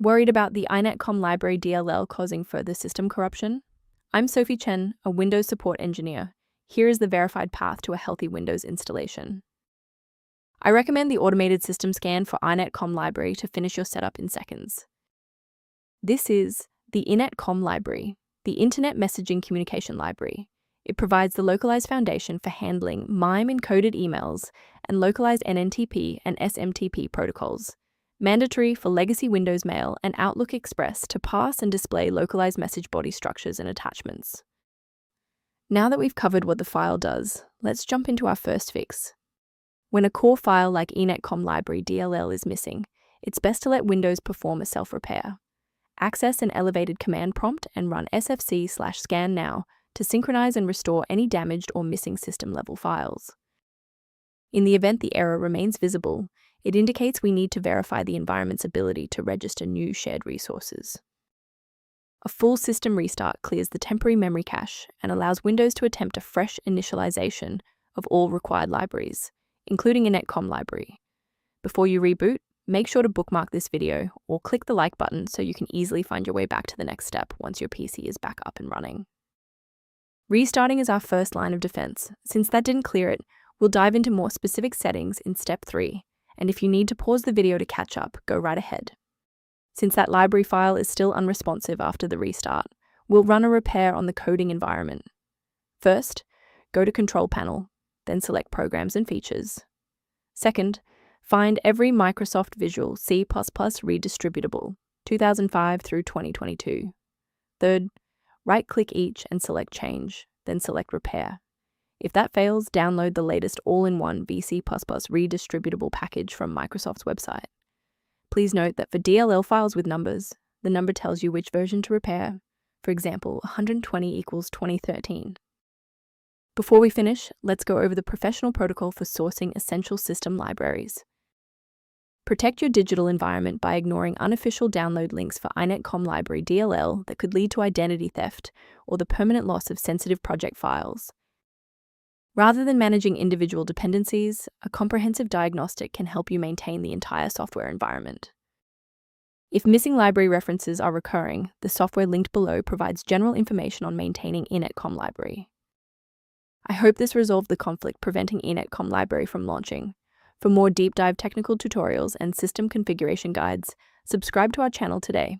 Worried about the Inetcomm Library DLL causing further system corruption? I'm Sophie Chen, a Windows support engineer. Here is the verified path to a healthy Windows installation. I recommend the automated system scan for Inetcomm Library to finish your setup in seconds. This is the Inetcomm Library, the Internet Messaging Communication Library. It provides the localized foundation for handling MIME-encoded emails and localized NNTP and SMTP protocols, mandatory for legacy Windows Mail and Outlook Express to pass and display localized message body structures and attachments. Now that we've covered what the file does, let's jump into our first fix. When a core file like Inetcomm Library DLL is missing, it's best to let Windows perform a self-repair. Access an elevated command prompt and run sfc/scan now to synchronize and restore any damaged or missing system-level files. In the event the error remains visible, it indicates we need to verify the environment's ability to register new shared resources. A full system restart clears the temporary memory cache and allows Windows to attempt a fresh initialization of all required libraries, including Inetcomm Library. Before you reboot, make sure to bookmark this video or click the like button so you can easily find your way back to the next step once your PC is back up and running. Restarting is our first line of defense. Since that didn't clear it, we'll dive into more specific settings in step 3, and if you need to pause the video to catch up, go right ahead. Since that library file is still unresponsive after the restart, we'll run a repair on the coding environment. First, go to Control Panel, then select Programs and Features. Second, find every Microsoft Visual C++ redistributable, 2005 through 2022. Third, right-click each and select Change, then select Repair. If that fails, download the latest all-in-one VC++ redistributable package from Microsoft's website. Please note that for DLL files with numbers, the number tells you which version to repair. For example, 120 equals 2013. Before we finish, let's go over the professional protocol for sourcing essential system libraries. Protect your digital environment by ignoring unofficial download links for Inetcomm Library DLL that could lead to identity theft or the permanent loss of sensitive project files. Rather than managing individual dependencies, a comprehensive diagnostic can help you maintain the entire software environment. If missing library references are recurring, the software linked below provides general information on maintaining Inetcomm Library. I hope this resolved the conflict preventing Inetcomm Library from launching. For more deep dive technical tutorials and system configuration guides, subscribe to our channel today.